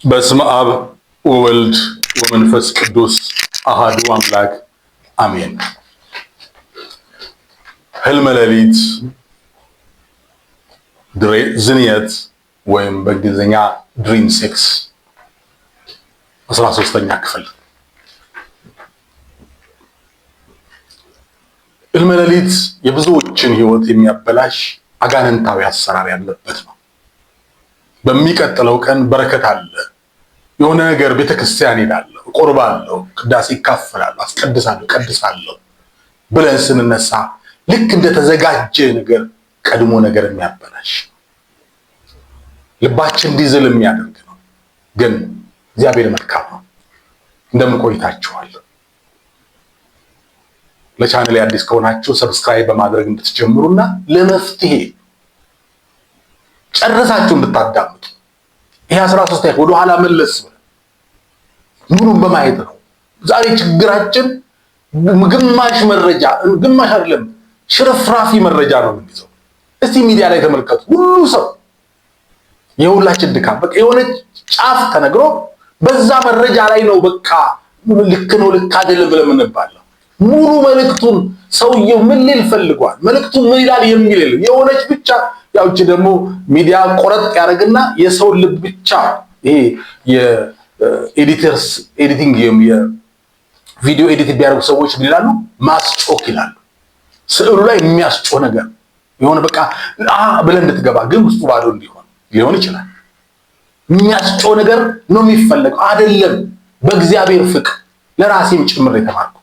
በስመ አብ ወወልድ ወመንፈስ ቅዱስ አሃዱ አምላክ አሜን። ህልመ ሌሊት ዝንየት ወይም በእንግሊዝኛ ድሪም ሴክስ 13ኛ ክፍል። ህልመ ሌሊት የብዙዎችን ህይወት የሚያበላሽ አጋንንታዊ አሰራር ያለበት ነው። በሚቀጥለው ቀን በረከት አለ፣ የሆነ ነገር ቤተክርስቲያን ሄዳለሁ፣ እቆርባለሁ፣ ቅዳሴ ይካፈላለሁ፣ አስቀድሳለሁ፣ ቀድሳለሁ ብለን ስንነሳ ልክ እንደተዘጋጀ ነገር ቀድሞ ነገር የሚያበላሽ ልባችን እንዲዝል የሚያደርግ ነው። ግን እግዚአብሔር መልካም ነው። እንደምን ቆይታችኋል? ለቻናሌ አዲስ ከሆናችሁ ሰብስክራይብ በማድረግ እንድትጀምሩና ለመፍትሄ ጨርሳችሁ እንድታዳምጡ ይሄ 13 ወደ ኋላ መለስ ሙሉን በማየት ነው። ዛሬ ችግራችን ግማሽ መረጃ ግማሽ አይደለም ሽርፍራፊ መረጃ ነው የምንይዘው። እስቲ ሚዲያ ላይ ተመልከቱ። ሁሉ ሰው የሁላችን ድካም በቃ የሆነ ጫፍ ተነግሮ በዛ መረጃ ላይ ነው በቃ ልክ ነው ልክ አይደለም ብለን የምንባለው። ሙሉ መልእክቱን ሰውየው ምን ሊል ፈልጓል፣ መልእክቱ ምን ይላል የሚል የሆነች ብቻ ያውጭ ደግሞ ሚዲያ ቆረጥ ያደርግና የሰው ልብ ብቻ ይሄ የኤዲተርስ ኤዲቲንግ የቪዲዮ ኤዲት ቢያደርጉ ሰዎች ምን ይላሉ? ማስጮክ ይላሉ። ስዕሉ ላይ የሚያስጮህ ነገር የሆነ በቃ ብለን እንድትገባ ግን ውስጡ ባዶ እንዲሆን ሊሆን ይችላል። የሚያስጮህ ነገር ነው የሚፈለገው አይደለም። በእግዚአብሔር ፍቅር ለራሴም ጭምር የተማርኩት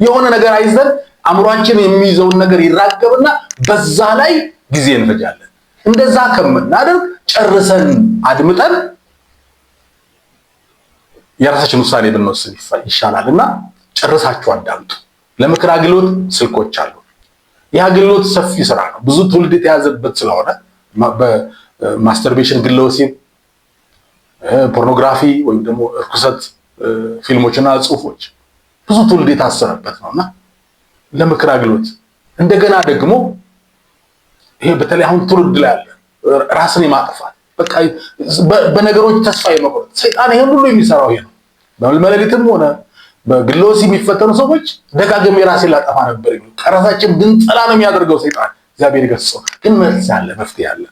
የሆነ ነገር አይዘን አእምሯችን የሚይዘውን ነገር ይራገብና በዛ ላይ ጊዜ እንፈጃለን። እንደዛ ከምናደርግ ጨርሰን አድምጠን የራሳችን ውሳኔ ብንወስን ይሻላልና ጨርሳችሁ አዳምጡ። ለምክር አገልግሎት ስልኮች አሉ። ይህ አገልግሎት ሰፊ ስራ ነው። ብዙ ትውልድ የተያዘበት ስለሆነ በማስተርቤሽን፣ ግለ ወሲብ፣ ፖርኖግራፊ ወይም ደግሞ እርኩሰት ፊልሞችና ጽሁፎች ብዙ ትውልድ የታሰረበት ነውና ለምክር አገልግሎት እንደገና ደግሞ ይሄ በተለይ አሁን ትውልድ ላይ ያለ ራስን የማጥፋት በቃ በነገሮች ተስፋ የመቁረጥ ሰይጣን ይሄን ሁሉ የሚሰራው ይሄ ነው። በህልመ ሌሊትም ሆነ በግለ ወሲብ የሚፈተኑ ሰዎች ደጋግሜ ራሴን ላጠፋ ነበር ይሉ ራሳችን ድንጸላ ነው የሚያደርገው ሰይጣን። እግዚአብሔር ይገስጸው። ግን መልስ አለ፣ መፍትሄ አለ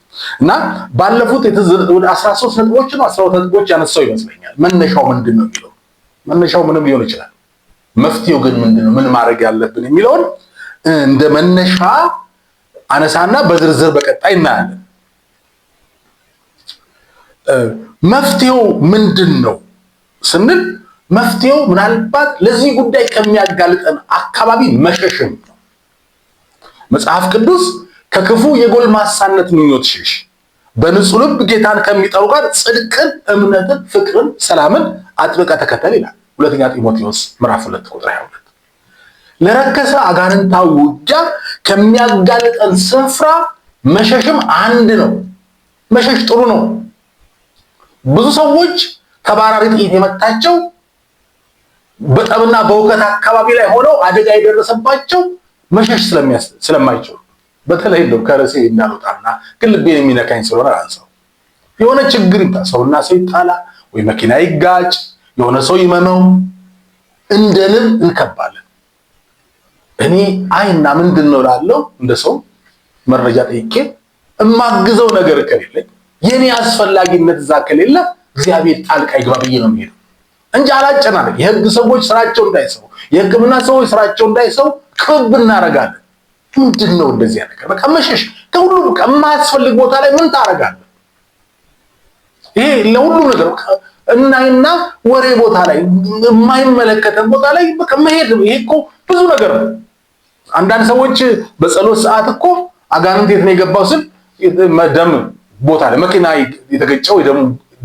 እና ባለፉት ወደ 13 ነጥቦች ነው 12 ነጥቦች ያነሳው ይመስለኛል። መነሻው ምንድን ነው የሚለው መነሻው ምንም ሊሆን ይችላል። መፍትሄው ግን ምንድነው? ምን ማድረግ ያለብን የሚለውን እንደ መነሻ አነሳና በዝርዝር በቀጣይ እናያለን። መፍትሄው ምንድነው ስንል መፍትሄው ምናልባት ለዚህ ጉዳይ ከሚያጋልጠን አካባቢ መሸሽም ነው። መጽሐፍ ቅዱስ ከክፉ የጎልማሳነት ምኞት ሽሽ፣ በንጹህ ልብ ጌታን ከሚጠሩ ጋር ጽድቅን፣ እምነትን፣ ፍቅርን፣ ሰላምን አጥብቀ ተከተል ይላል። ሁለተኛ ጢሞቴዎስ ምዕራፍ 2 ቁጥር 22። ለረከሰ አጋንንታዊ ውጊያ ከሚያጋልጠን ስፍራ መሸሽም አንድ ነው። መሸሽ ጥሩ ነው። ብዙ ሰዎች ተባራሪ ጥይት የመታቸው በጠብና በውከት አካባቢ ላይ ሆነው አደጋ የደረሰባቸው መሸሽ ስለማይችሉ በተለይ ነው ከርሴ እንዳልወጣና ግን ልቤን የሚነካኝ ስለሆነ አንሳው የሆነ ችግር ይምጣ፣ ሰውና ሰው ይጣላ ወይ መኪና ይጋጭ፣ የሆነ ሰው ይመመው እንደንም እንከባለን። እኔ አይና ምንድነው ላለው እንደ ሰው መረጃ ጠይቄ እማግዘው ነገር ከሌለኝ የኔ አስፈላጊነት እዛ ከሌለ እግዚአብሔር ጣልቃ ይግባ ብዬ ነው የምሄደው እንጂ አላጨናነቅ። የህግ ሰዎች ስራቸው እንዳይሰው፣ የህክምና ሰዎች ስራቸው እንዳይሰው ክብ እናደርጋለን። ምንድነው እንደዚህ ነገር? በቃ መሸሽ ከሁሉም ከማያስፈልግ ቦታ ላይ ምን ታደርጋለህ? ይሄ ለሁሉም ነገር እናይና ወሬ ቦታ ላይ የማይመለከተን ቦታ ላይ በቃ መሄድ። ይሄ እኮ ብዙ ነገር ነው። አንዳንድ ሰዎች በጸሎት ሰዓት እኮ አጋንንት የት ነው የገባው ስል ደም ቦታ ላይ መኪና የተገጨው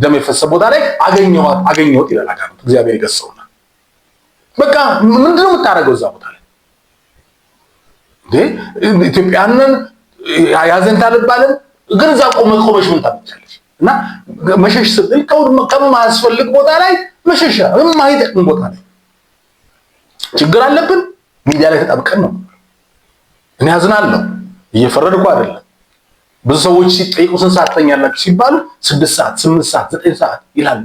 ደም የፈሰሰ ቦታ ላይ አገኘሁት ይላል አጋንንት። እግዚአብሔር ይገሰውና በቃ ምንድነው የምታደርገው እዛ ቦታ ላይ? ኢትዮጵያንን ያዘንታ ልባለን ግን እዛ ቆመሽ ምን ታመጫለሽ? እና መሸሽ ስትል ከማያስፈልግ ቦታ ላይ መሸሽ፣ የማይጠቅም ቦታ ላይ ችግር አለብን ሚዲያ ላይ ተጣብቀን ነው። እኔ አዝናለሁ፣ እየፈረድኩ አይደለም። ብዙ ሰዎች ሲጠይቁ ስንት ሰዓት ተኛላችሁ ሲባሉ 6 ሰዓት፣ 8 ሰዓት፣ 9 ሰዓት ይላሉ።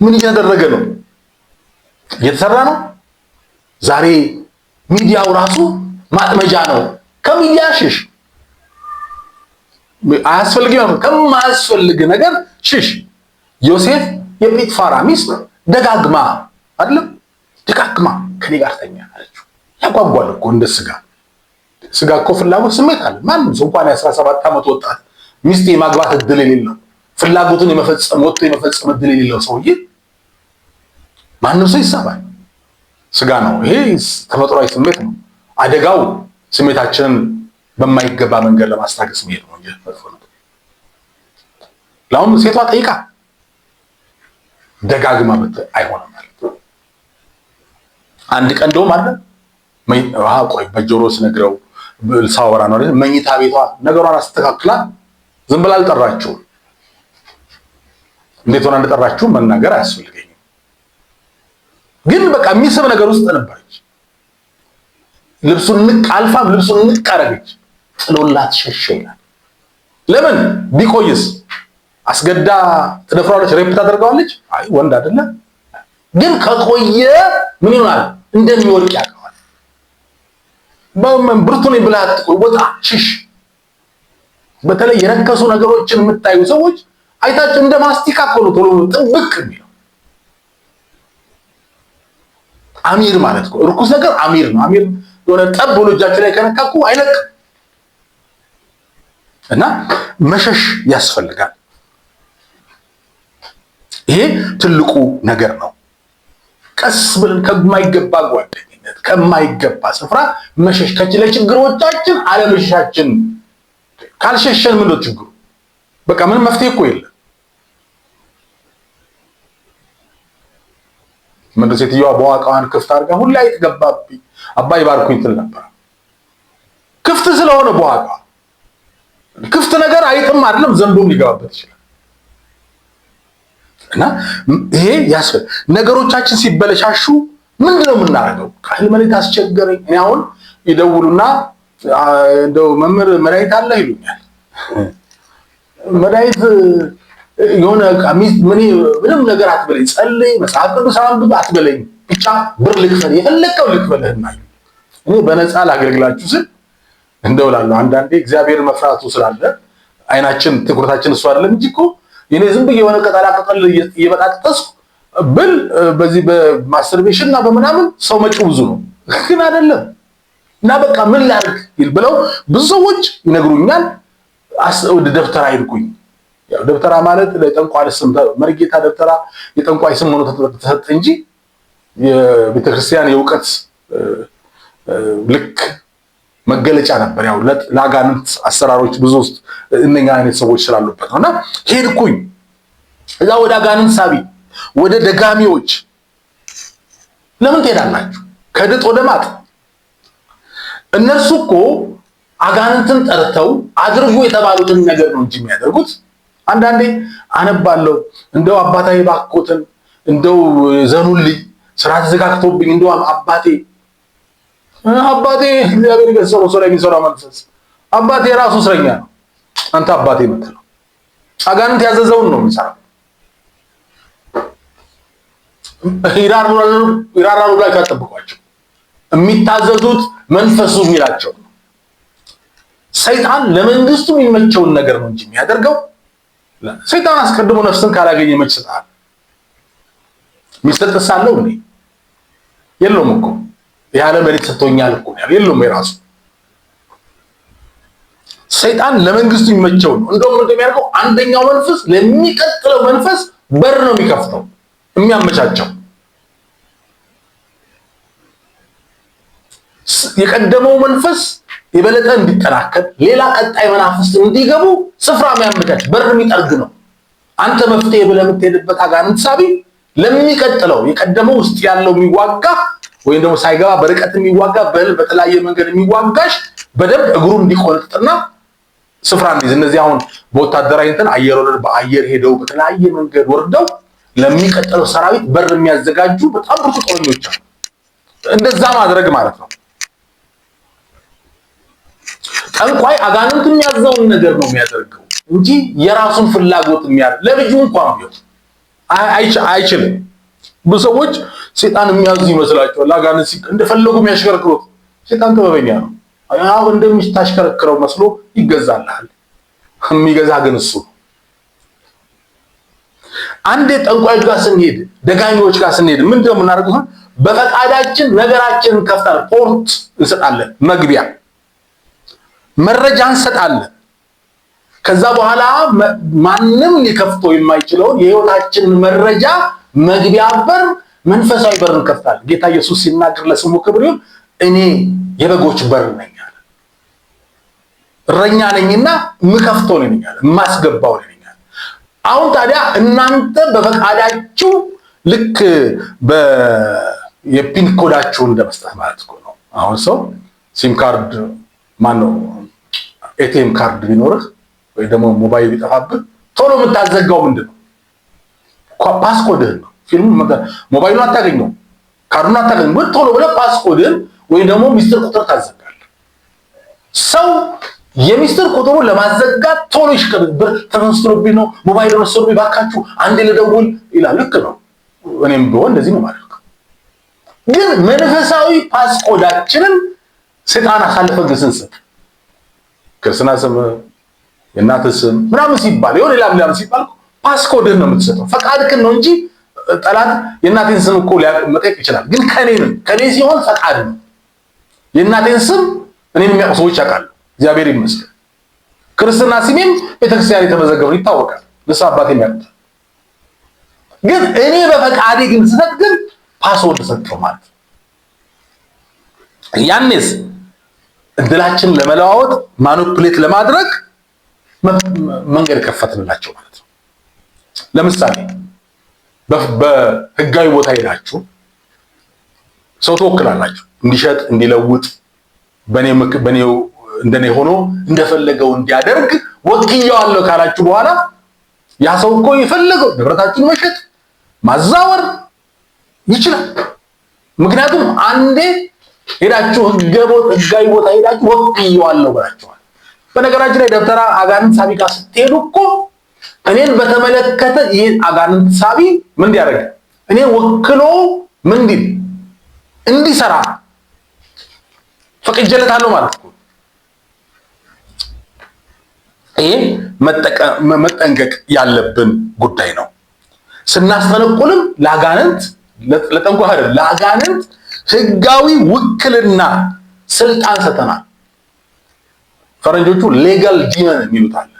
ምን እያደረገ ነው? እየተሰራ ነው። ዛሬ ሚዲያው ራሱ ማጥመጃ ነው። ከሚዲያ ሽሽ፣ አያስፈልግም። ከማያስፈልግ ነገር ሽሽ። ዮሴፍ የጲጥፋራ ሚስት ደጋግማ አይደለም ደጋግማ ከኔ ጋር ተኛ አለችው። ያጓጓል እኮ እንደ ስጋ እኮ ፍላጎት ስሜት አለ። ማንም ሰው እንኳን የ17 ዓመት ወጣት ሚስት የማግባት እድል የሌለው ፍላጎቱን የመፈጸም ወጥቶ የመፈጸም እድል የሌለው ሰውዬ ማንም ሰው ይሳባል። ስጋ ነው ይሄ፣ ተፈጥሯዊ ስሜት ነው። አደጋው ስሜታችንን በማይገባ መንገድ ለማስታገስ መሄድ ነው እንጂ መጥፎ ነው። ለአሁን ሴቷ ጠይቃ ደጋግማ አይሆንም ማለት ነው። አንድ ቀን እንደውም አለ ቆይ በጆሮ ስነግረው ሳወራ ነው አይደል፣ መኝታ ቤቷ ነገሯን አስተካክላ ዝም ብላ አልጠራችውም። እንዴት ሆነ እንደጠራችሁ መናገር አያስፈልገኝም፣ ግን በቃ የሚስብ ነገር ውስጥ ነበረች። ልብሱን ንቅ አልፋም ልብሱን ንቅ አረገች፣ ጥሎላት ሸሸ ይላል። ለምን ቢቆይስ አስገዳ ትደፍራለች፣ ሬፕ ታደርገዋለች። አይ ወንድ አይደለ፣ ግን ከቆየ ምን ይሆናል እንደሚወድቅ ያውቃል። ብርቱን ብላት ወጣ ሽሽ። በተለይ የረከሱ ነገሮችን የምታዩ ሰዎች አይታችሁ እንደ ማስቲካ ቆሎ ቶሎ ጥብቅ የሚለው አሚር ማለት ነው። ርኩስ ነገር አሚር ነው። አሚር የሆነ ጠብ ብሎ እጃችሁ ላይ ከነካኩ አይለቅም እና መሸሽ ያስፈልጋል። ይሄ ትልቁ ነገር ነው። ቀስ ብለን ከማይገባ ጓደኝነት ከማይገባ ስፍራ መሸሽ ለችግሮቻችን አለመሸሻችን። ካልሸሸን ምን ነው ችግሩ? በቃ ምንም መፍትሄ እኮ የለም። ምን ሴትዮዋ በዋቃዋን ክፍት አድርጋ ሁላ ይተገባብኝ አባይ ባርኩኝ ትል ነበር። ክፍት ስለሆነ በዋቃ ክፍት ነገር አይጥም አይደለም ዘንዶም ሊገባበት ይችላል። እና ይሄ ነገሮቻችን ሲበለሻሹ ምንድነው የምናደርገው? ቃል መሬት አስቸገረኝ። እኔ አሁን ይደውሉና እንደው መምህር መድኃኒት አለ ይሉኛል። መድኃኒት የሆነ ምንም ነገር አትበለኝ፣ ጸልይ፣ መጽሐፍ ቅዱስ አንብብ አትበለኝ፣ ብቻ ብር ልክፈል፣ የፈለከው ልክፈልህና እኔ በነፃ ላገልግላችሁ ስል እንደውላለሁ። አንዳንዴ እግዚአብሔር መፍራቱ ስላለ አይናችን ትኩረታችን እሱ አይደለም እንጂ እኮ የኔ ዝም ብዬ የሆነ ቅጠላ ቅጠል እየበጣጠስኩ ብል በዚህ በማስተርቤሽን እና በምናምን ሰው መጪው ብዙ ነው፣ ግን አይደለም። እና በቃ ምን ላድርግ ብለው ብዙ ሰዎች ይነግሩኛል። ወደ ደብተራ ይልኩኝ። ያው ደብተራ ማለት ለጠንቋይ ስም መርጌታ ደብተራ የጠንቋይ ስም ሆኖ ተሰጠ እንጂ የቤተክርስቲያን የእውቀት ልክ መገለጫ ነበር። ያው ለአጋንንት አሰራሮች ብዙ ውስጥ እነኛ አይነት ሰዎች ስላሉበት ነውና ሄድኩኝ። እዛ ወደ አጋንንት ሳቢ ወደ ደጋሚዎች ለምን ትሄዳላችሁ? ከድጥ ወደ ማጥ። እነሱ እኮ አጋንንትን ጠርተው አድርጉ የተባሉትን ነገር ነው እንጂ የሚያደርጉት። አንዳንዴ አነባለሁ እንደው አባታዬ ባኮትን እንደው ዘኑልኝ ስራ ተዘጋግቶብኝ እንደው አባቴ እግዚአብሔር ገሰሮ ሰው ላይ የሚሰራ መንፈስ አባቴ ራሱ እስረኛ ነው። አንተ አባቴ የምትለው አጋንንት ያዘዘውን ነው የሚሰራው። ይራራሉ ላይ ካጠብቋቸው የሚታዘዙት መንፈሱ የሚላቸው ነው። ሰይጣን ለመንግስቱ የሚመቸውን ነገር ነው እንጂ የሚያደርገው። ሰይጣን አስቀድሞ ነፍስን ካላገኘ መች ሰጣል? የሚሰጥሳለው እንዴ? የለውም እኮ ያለ መሬት ሰጥቶኛል እኮ የለውም የራሱ። ሰይጣን ለመንግስቱ የሚመቸው ነው። እንደውም እንደሚያደርገው አንደኛው መንፈስ ለሚቀጥለው መንፈስ በር ነው የሚከፍተው የሚያመቻቸው። የቀደመው መንፈስ የበለጠ እንዲጠናከር ሌላ ቀጣይ መናፍስት እንዲገቡ ስፍራ የሚያመቻች በር የሚጠርግ ነው። አንተ መፍትሄ ብለህ የምትሄድበት አጋንንት ሳቢ ለሚቀጥለው የቀደመው ውስጥ ያለው የሚዋጋ ወይም ደግሞ ሳይገባ በርቀት የሚዋጋ በተለያየ መንገድ የሚዋጋሽ በደንብ እግሩ እንዲቆርጥና ስፍራ እንዲይዝ። እነዚህ አሁን በወታደራዊ እንትን አየር ወለድ በአየር ሄደው በተለያየ መንገድ ወርደው ለሚቀጥለው ሰራዊት በር የሚያዘጋጁ በጣም ብዙ ጦረኞች አሉ። እንደዛ ማድረግ ማለት ነው። ጠንቋይ አጋንንት የሚያዘውን ነገር ነው የሚያደርገው እንጂ የራሱን ፍላጎት የሚያደርግ ለልጁ እንኳን ቢሆን አይችልም። ብዙ ሰዎች ሰይጣን የሚያዝ ይመስላቸዋል። አጋንንት እንደፈለጉ የሚያሽከረክሩት። ሰይጣን ጥበበኛ ነው። ያው እንደምታሽከረክረው መስሎ ይገዛልሃል። የሚገዛ ግን እሱ። አንዴ ጠንቋዮች ጋር ስንሄድ፣ ደጋሚዎች ጋር ስንሄድ ምንድነው የምናደርገው? በፈቃዳችን ነገራችንን ከፍተን ፖርት እንሰጣለን፣ መግቢያ መረጃ እንሰጣለን። ከዛ በኋላ ማንም ሊከፍተው የማይችለውን የህይወታችንን መረጃ መግቢያ በር፣ መንፈሳዊ በር እንከፍታለን። ጌታ ኢየሱስ ሲናገር ለስሙ ክብር ይሁን፣ እኔ የበጎች በር ነኝ አለ። እረኛ ነኝና የምከፍተው ነኝ አለ፣ የማስገባው ነኝ አለ። አሁን ታዲያ እናንተ በፈቃዳችሁ ልክ የፒን ኮዳችሁን እንደመስጠት ማለት ነው። አሁን ሰው ሲም ካርድ ማነው ኤቲኤም ካርድ ቢኖርህ ወይ ደግሞ ሞባይል ቢጠፋብህ ቶሎ የምታዘጋው ምንድነው? ፓስኮድህን ነው። ፊልሙ ሞባይሉን አታገኘው፣ ካርዱን አታገኘው፣ ግን ቶሎ ብለህ ፓስኮድህን ወይ ደግሞ ሚስጥር ቁጥር ታዘጋለህ። ሰው የሚስጥር ቁጥሩን ለማዘጋት ቶሎ ይሽከረክር። ተነስቶብኝ ነው ሞባይል ወሰዱብኝ፣ ባካችሁ አንዴ ልደውል ይላል። ልክ ነው። እኔም ቢሆን እንደዚህ ነው ማለት ነው። ግን መንፈሳዊ ፓስኮዳችንን ሰይጣን አሳልፈን ስንሰጥ ክርስትና ስም የእናትህ ስም ምናምን ሲባል የሆነ ሌላም ሲባል ፓስኮድን ነው የምትሰጠው። ፈቃድክን ነው እንጂ ጠላት የእናቴን ስም እኮ መጠየቅ ይችላል። ግን ከኔ ሲሆን ፈቃድ ነው። የእናቴን ስም እኔን የሚያውቁ ሰዎች ያውቃሉ። እግዚአብሔር ይመስገን። ክርስትና ስሜም ቤተክርስቲያን የተመዘገበው ይታወቃል። ንስሐ አባቴ የሚያውቁት። ግን እኔ በፈቃዴ ግን ስሰጥ ግን ፓስወርድ ሰጠው ማለት ነው። ያኔስ እድላችን ለመለዋወጥ ማኒፑሌት ለማድረግ መንገድ ከፈትንላቸው ማለት ነው። ለምሳሌ በህጋዊ ቦታ ሄዳችሁ ሰው ተወክላላችሁ፣ እንዲሸጥ እንዲለውጥ በኔው እንደኔ ሆኖ እንደፈለገው እንዲያደርግ ወክያለሁ ካላችሁ በኋላ ያ ሰው እኮ የፈለገው ንብረታችሁን መሸጥ ማዛወር ይችላል። ምክንያቱም አንዴ ሄዳችሁ ህጋዊ ቦታ ሄዳችሁ ወክያለሁ ብላችኋል። በነገራችን ላይ ደብተራ አጋንንት ሳቢ ጋር ስትሄዱ እኮ እኔን በተመለከተ ይሄ አጋንንት ሳቢ ምን እንዲያደርግ እኔን ወክሎ ምን እንዲሰራ ፈቅጄለታለሁ ማለት ነው። ይሄ መጠንቀቅ ያለብን ጉዳይ ነው። ስናስተነቁልም ለአጋንንት ለጠንቋይ አይደል፣ ለአጋንንት ህጋዊ ውክልና ስልጣን ሰጠናል። ፈረንጆቹ ሌጋል ዲመን የሚሉት አለ።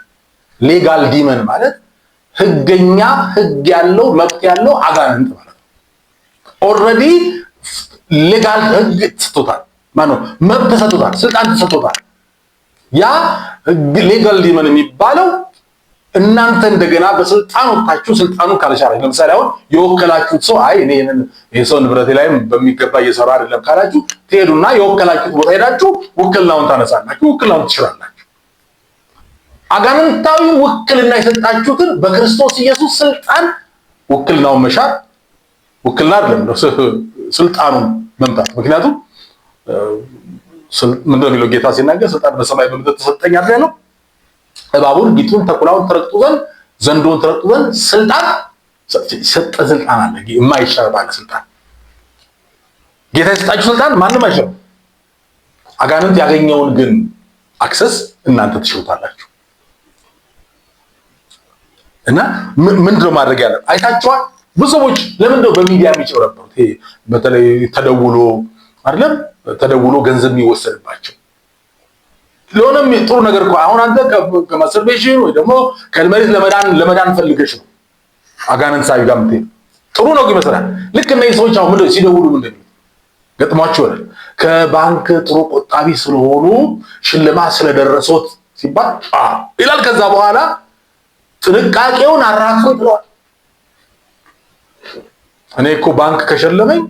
ሌጋል ዲመን ማለት ህገኛ ህግ ያለው መብት ያለው አጋንንት ማለት ነው። ኦልሬዲ ሌጋል ህግ ተሰጥቶታል፣ ማነው መብት ተሰጥቶታል፣ ስልጣን ተሰጥቶታል። ያ ሌጋል ዲመን የሚባለው እናንተ እንደገና በስልጣን ወጣችሁ ስልጣኑን ካልሻራችሁ፣ ለምሳሌ አሁን የወከላችሁት ሰው አይ እኔ የሰው ንብረቴ ላይ በሚገባ እየሰራ አይደለም ካላችሁ ትሄዱና የወከላችሁት ቦታ ሄዳችሁ ውክልናውን ታነሳላችሁ፣ ውክልናውን ትሽራላችሁ። አጋንንታዊ ውክልና የሰጣችሁትን በክርስቶስ ኢየሱስ ስልጣን ውክልናውን መሻር ውክልና አይደለም ነው ስልጣኑን መምታት። ምክንያቱም ምንድነው የሚለው ጌታ ሲናገር ስልጣን በሰማይ በምድር ተሰጠኝ አይደል ነው። እባቡን ጊጡን ተኩላውን ትረግጡ ዘንድ ዘንዶን ትረግጡ ዘንድ ስልጣን ሰጠ። ስልጣን አለ የማይሻር ባለ ስልጣን። ጌታ የሰጣችሁ ስልጣን ማንም አይሽርም። አጋንንት ያገኘውን ግን አክሰስ እናንተ ትሽሩታላችሁ። እና ምንድነው ማድረግ ያለ አይታችኋል። ብዙ ሰዎች ለምንድነው በሚዲያ የሚጨረበሩት? ይሄ በተለይ ተደውሎ አይደለም ተደውሎ ገንዘብ የሚወሰድባቸው ለሆነም ጥሩ ነገር እኮ አሁን አንተ ከማስተርቤሽን ወይ ደግሞ ከመሬት ለመዳን ፈልገሽ ነው አጋንንት ሳቢ ጋር ምትሄድ ጥሩ ነው ይመስላል። ልክ እነዚህ ሰዎች አሁን ምንድነው ሲደውሉ ምንድነው ገጥሟቸው አይደል ከባንክ ጥሩ ቆጣቢ ስለሆኑ ሽልማት ስለደረሶት ሲባል ይላል። ከዛ በኋላ ጥንቃቄውን አራክፎ ይጥለዋል። እኔ እኮ ባንክ ከሸለመኝ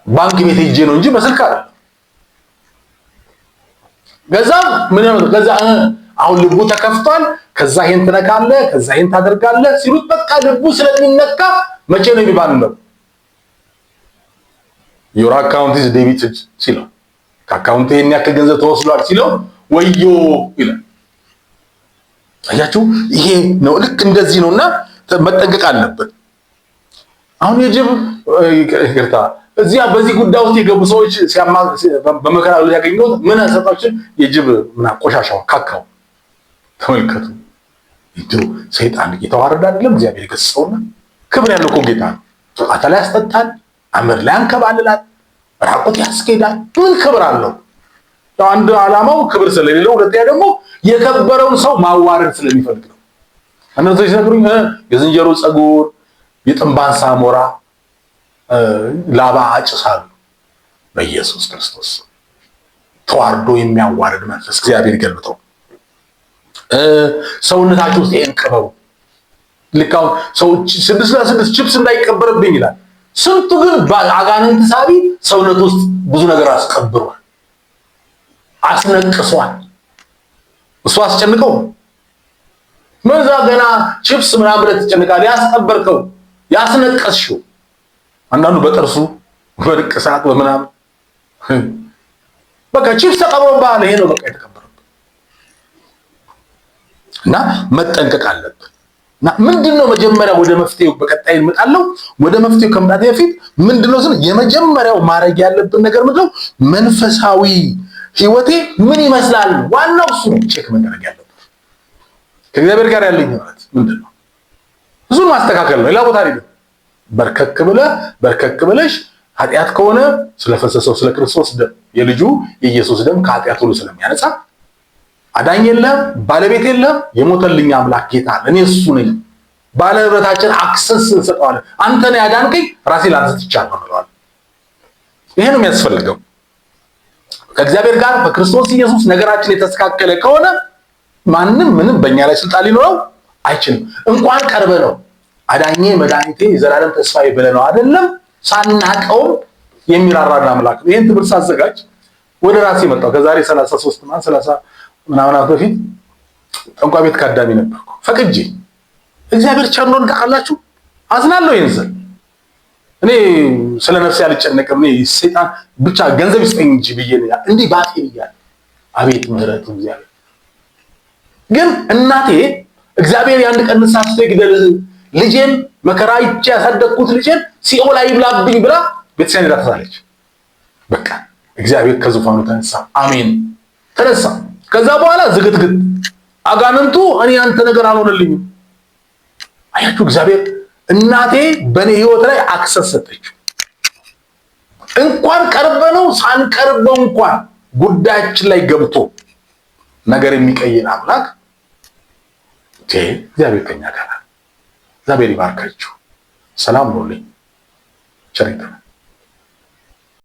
ባንክ ቤት ሄጄ ነው እንጂ በስልክ አይደለም። ገዛ ምን ነው ገዛ አሁን ልቡ ተከፍቷል። ከዛ ይሄን ትነካለህ፣ ከዛ ይሄን ታደርጋለህ ሲሉት በቃ ልቡ ስለሚነካ መቼ ነው የሚባለው? your account is debited ሲለው ከአካውንት ይሄን ያክል ገንዘብ ተወስዷል ሲለው ወዮ ይላል። አያችሁ ይሄ ነው ልክ እንደዚህ ነውና መጠንቀቅ አለብን። አሁን የጅብ ይቅርታ እዚያ በዚህ ጉዳይ ውስጥ የገቡ ሰዎች በመከራ ላይ ያገኙት ምን ሰጣችን የጅብ ምና ቆሻሻው ካካው ተመልከቱ። እንዴ ሰይጣን እየተዋረደ አይደለም እግዚአብሔር ይገስጸውና ክብር ያለው እኮ ጌታ ነው። አታላ ያስጠጣል፣ አመር ላይ አንከባልላል፣ ራቁት ያስኬዳል። ምን ክብር አለው? አንድ ዓላማው ክብር ስለሌለው፣ ሁለተኛ ደግሞ የከበረውን ሰው ማዋረድ ስለሚፈልግ ነው። እነዚህ ሲነግሩኝ የዝንጀሮ ጸጉር የጥንባንሳ ሞራ ላባ አጭሳሉ። በኢየሱስ ክርስቶስ ተዋርዶ የሚያዋርድ መንፈስ እግዚአብሔር ይገልጠው። ሰውነታችሁ ውስጥ ይሄን ቅበሩ። ልካው ሰው 6 ቺፕስ እንዳይቀበርብኝ ይላል። ስንቱ ግን አጋንንት ሳቢ ሰውነት ውስጥ ብዙ ነገር አስቀብሯል፣ አስነቅሷል። እሱ አስጨንቀው መዛ ገና ቺፕስ ምናምን ብለህ ትጨንቃለህ። ያስቀበርከው ያስነቀስሽው አንዳንዱ በጥርሱ በርቅሳት በምናምን በቃ ቺፕስ ተቀብሮብሃል። ይሄ ነው በቃ የተቀበረው እና መጠንቀቅ አለብን። እና ምንድነው መጀመሪያ ወደ መፍትሄው በቀጣይ እንመጣለን። ወደ መፍትሄው ከመምጣቴ በፊት ምንድነው የመጀመሪያው ማድረግ ያለብን ነገር ምንድነው? መንፈሳዊ ህይወቴ ምን ይመስላል? ዋናው እሱ ነው ቼክ መደረግ ያለበት። ከእግዚአብሔር ጋር ያለኝ ህይወት ምንድነው? ብዙን ማስተካከል ነው። ሌላ ቦታ አይደለም። በርከክ ብለሽ ኃጢአት ከሆነ ስለፈሰሰው ስለ ክርስቶስ ደም የልጁ የኢየሱስ ደም ከኃጢአት ሁሉ ስለሚያነጻ አዳኝ የለም፣ ባለቤት የለም፣ የሞተልኝ አምላክ ጌታ አለ። እኔ እሱ ነኝ። ባለህብረታችን አክሰስ እንሰጠዋለን። አንተ ነህ ያዳንከኝ፣ ራሴ ላንተ ትቻለሁ እንለዋለን። ይሄ ነው የሚያስፈልገው። ከእግዚአብሔር ጋር በክርስቶስ ኢየሱስ ነገራችን የተስተካከለ ከሆነ ማንም ምንም በእኛ ላይ ስልጣን ሊኖረው አይችልም። እንኳን ቀርበ ነው አዳኜ መድኃኒቴ የዘላለም ተስፋዬ ብለህ ነው አይደለም ሳናቀውም የሚራራና አምላክ ነው። ይሄን ትምህርት ሳዘጋጅ ወደ ራሴ መጣሁ። ከዛሬ 33 እና 30 ምናምን በፊት ጠንቋይ ቤት ካዳሚ ነበርኩ። ፈቅጄ እግዚአብሔር ቸር ነው ታውቃላችሁ። አዝናለሁ። ይንዘል እኔ ስለ ነፍሴ አልጨነቅም። እኔ ሰይጣን ብቻ ገንዘብ ይስጠኝ እንጂ ብዬ እንዲህ ባጤ ይያል። አቤት ምህረቱ እግዚአብሔር። ግን እናቴ እግዚአብሔር ያን ቀን ሳስቶ ይግደል ልጄን መከራ ይቼ ያሳደግኩት ልጄን ሲኦል አይብላብኝ ብላ ቤተሰብ ተሳለች። በቃ እግዚአብሔር ከዙፋኑ ተነሳ። አሜን ተነሳ። ከዛ በኋላ ዝግትግት አጋንንቱ እኔ አንተ ነገር አልሆነልኝም። አያችሁ እግዚአብሔር እናቴ በኔ ህይወት ላይ አክሰስ ሰጠችው። እንኳን ቀርበነው ሳንቀርበው እንኳን ጉዳያችን ላይ ገብቶ ነገር የሚቀይር አምላክ እግዚአብሔር ከኛ ጋር። እግዚአብሔር ይባርካችሁ። ሰላም ሁኑልኝ። ቸር ይግጠመን።